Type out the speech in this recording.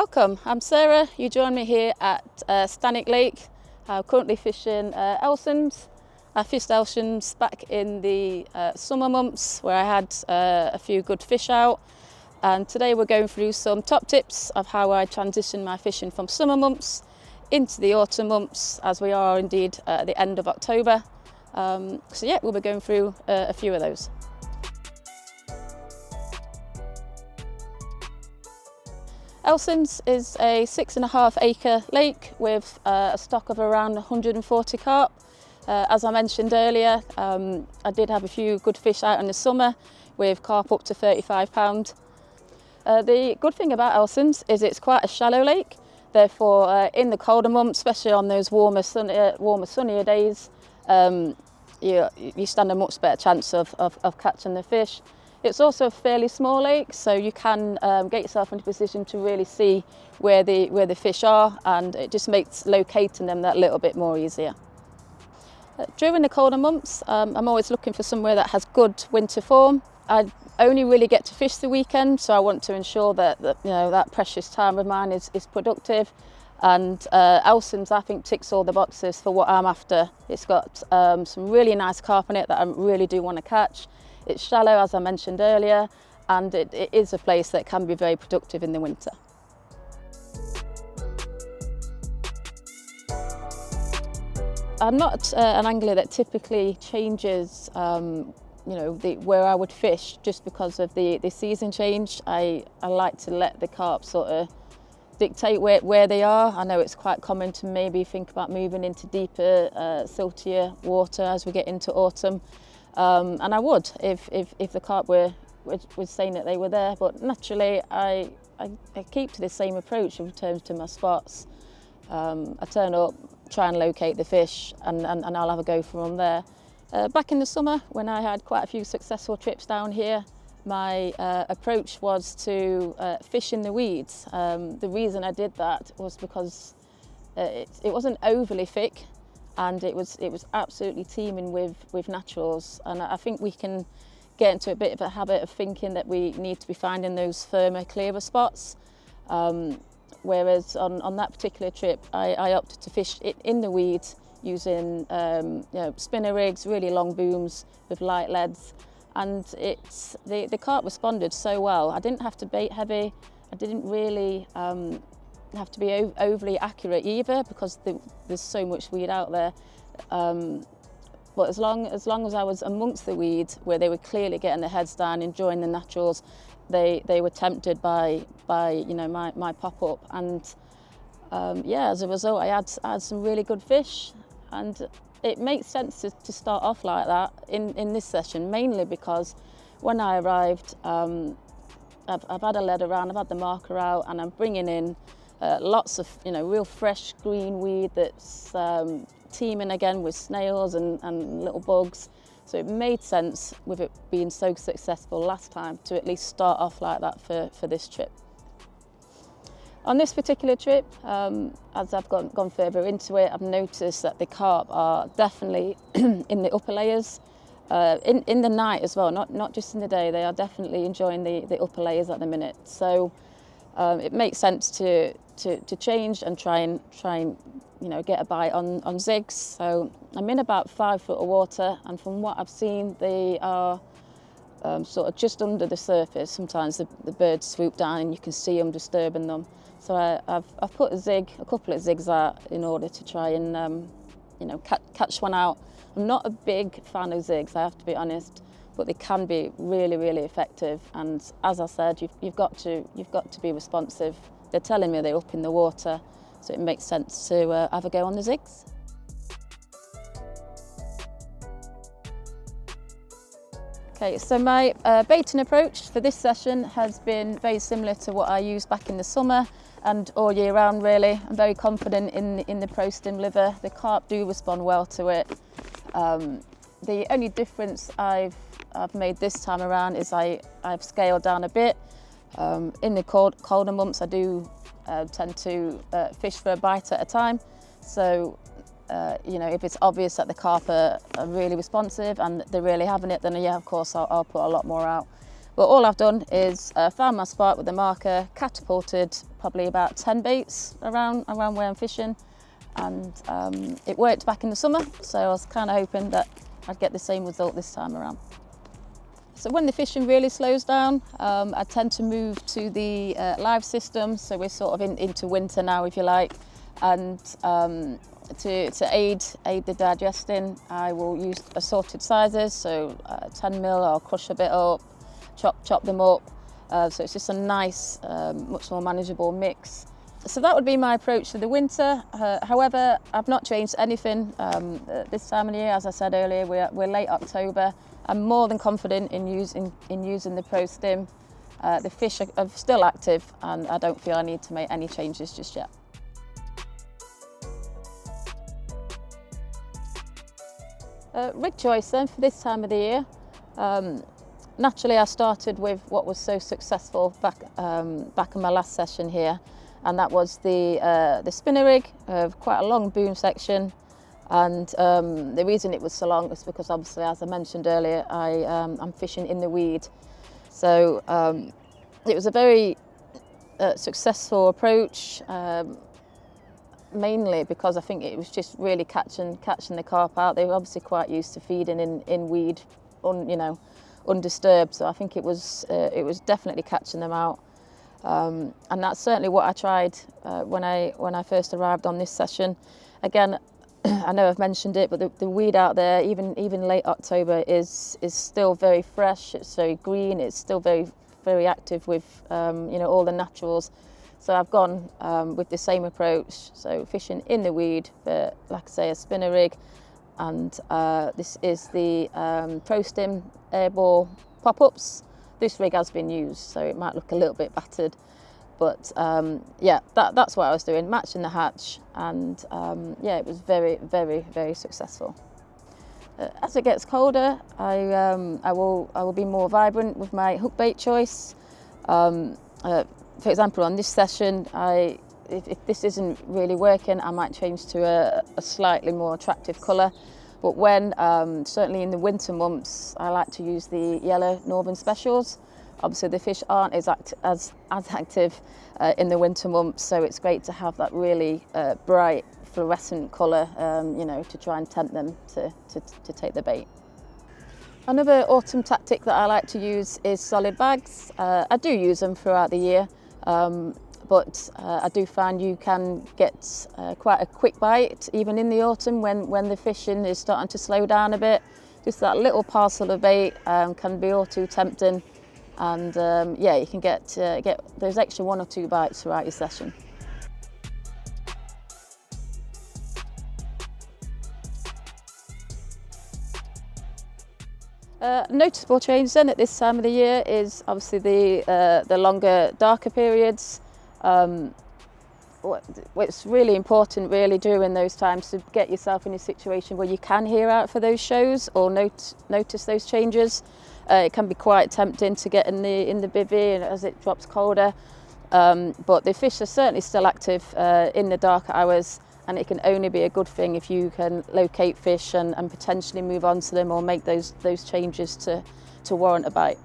Welcome, I'm Sarah. You join me here at Stanwick Lake. I'm currently fishing Elsons. I fished Elsons back in the summer months where I had a few good fish out, and today we're going through some top tips of how I transition my fishing from summer months into the autumn months, as we are indeed at the end of October. So yeah, we'll be going through a few of those. Elsons is a 6.5 acre lake with a stock of around 140 carp. As I mentioned earlier, I did have a few good fish out in the summer with carp up to 35 pounds. The good thing about Elsons is it's quite a shallow lake, therefore in the colder months, especially on those warmer sunnier days, you stand a much better chance of catching the fish. It's also a fairly small lake, so you can get yourself into a position to really see where the fish are, and it just makes locating them that little bit more easier. During the colder months, I'm always looking for somewhere that has good winter form. I only really get to fish the weekend, so I want to ensure that that precious time of mine is productive. And Elsons, I think, ticks all the boxes for what I'm after. It's got some really nice carp in it that I really do want to catch. It's shallow, as I mentioned earlier, and it is a place that can be very productive in the winter. I'm not an angler that typically changes where I would fish just because of the season change. I like to let the carp sort of dictate where they are. I know it's quite common to maybe think about moving into deeper, siltier water as we get into autumn. And I would if the carp was saying that they were there, but naturally I keep to the same approach in terms to my spots. I turn up, try and locate the fish, and I'll have a go from there. Back in the summer, when I had quite a few successful trips down here, my approach was to fish in the weeds. The reason I did that was because it wasn't overly thick, and it was absolutely teeming with naturals, and I think we can get into a bit of a habit of thinking that we need to be finding those firmer, clearer spots. Whereas on that particular trip, I opted to fish it in the weeds using spinner rigs, really long booms with light leads, and the carp responded so well. I didn't have to bait heavy. I didn't really have to be overly accurate either, because there's so much weed out there. But as long as I was amongst the weeds, where they were clearly getting their heads down, enjoying the naturals, they were tempted by my pop-up, and as a result I had some really good fish. And it makes sense to start off like that in this session, mainly because when I arrived, I've had a lead around, I've had the marker out, and I'm bringing in lots of real fresh green weed that's teeming again with snails and little bugs. So it made sense, with it being so successful last time, to at least start off like that for this trip. On this particular trip, as I've gone further into it, I've noticed that the carp are definitely in the upper layers. In the night as well, not just in the day, they are definitely enjoying the upper layers at the minute. So it makes sense to change and try and get a bite on zigs. So I'm in about 5 foot of water, and from what I've seen, they are sort of just under the surface. Sometimes the birds swoop down and you can see them disturbing them. So I've put a couple of zigs out in order to try and catch one out. I'm not a big fan of zigs, I have to be honest, but they can be really, really effective. And as I said, you've got to be responsive. They're telling me they're up in the water, so it makes sense to have a go on the zigs. Okay, so my baiting approach for this session has been very similar to what I used back in the summer and all year round, really. I'm very confident in the Pro Stim Liver. The carp do respond well to it. The only difference I've made this time around is I've scaled down a bit. In the colder months, I do tend to fish for a bite at a time. So, if it's obvious that the carp are really responsive and they're really having it, then yeah, of course, I'll put a lot more out. But all I've done is found my spot with the marker, catapulted probably about 10 baits around where I'm fishing, and it worked back in the summer, so I was kind of hoping that I'd get the same result this time around. So when the fishing really slows down, I tend to move to the live system, so we're sort of into winter now, if you like, and to aid the digesting, I will use assorted sizes, so 10 mil, I'll crush a bit up, chop them up, so it's just a nice, much more manageable mix. So that would be my approach to the winter. However, I've not changed anything this time of the year. As I said earlier, we're late October. I'm more than confident in using the Pro Stim. The fish are still active, and I don't feel I need to make any changes just yet. Rig choice then for this time of the year. Naturally, I started with what was so successful back in my last session here, and that was the spinner rig, quite a long boom section. And the reason it was so long is because, obviously, as I mentioned earlier, I'm fishing in the weed. So it was a very successful approach, mainly because I think it was just really catching the carp out. They were obviously quite used to feeding in weed, undisturbed. So I think it was definitely catching them out. And that's certainly what I tried when I first arrived on this session. Again, I know I've mentioned it, but the weed out there, even late October, is still very fresh. It's very green. It's still very active with all the naturals. So I've gone with the same approach. So fishing in the weed, but like I say, a spinner rig, and this is the Pro Stim airball pop-ups. This rig has been used, so it might look a little bit battered. But yeah, that's what I was doing, matching the hatch, and yeah, it was very, very, very successful. As it gets colder, I will be more vibrant with my hook bait choice. For example, on this session, if this isn't really working, I might change to a slightly more attractive colour. But when, certainly in the winter months, I like to use the yellow Northern Specials. Obviously, the fish aren't as active in the winter months, so it's great to have that really bright fluorescent colour, to try and tempt them to take the bait. Another autumn tactic that I like to use is solid bags. I do use them throughout the year, but I do find you can get quite a quick bite even in the autumn when the fishing is starting to slow down a bit. Just that little parcel of bait can be all too tempting. And yeah, you can get those extra 1 or 2 bites throughout your session. Noticeable change then at this time of the year is obviously the longer, darker periods. It's really important during those times to get yourself in a situation where you can hear out for those shows or notice those changes. It can be quite tempting to get in the bivvy as it drops colder, but the fish are certainly still active in the darker hours, and it can only be a good thing if you can locate fish and potentially move on to them or make those changes to warrant a bite.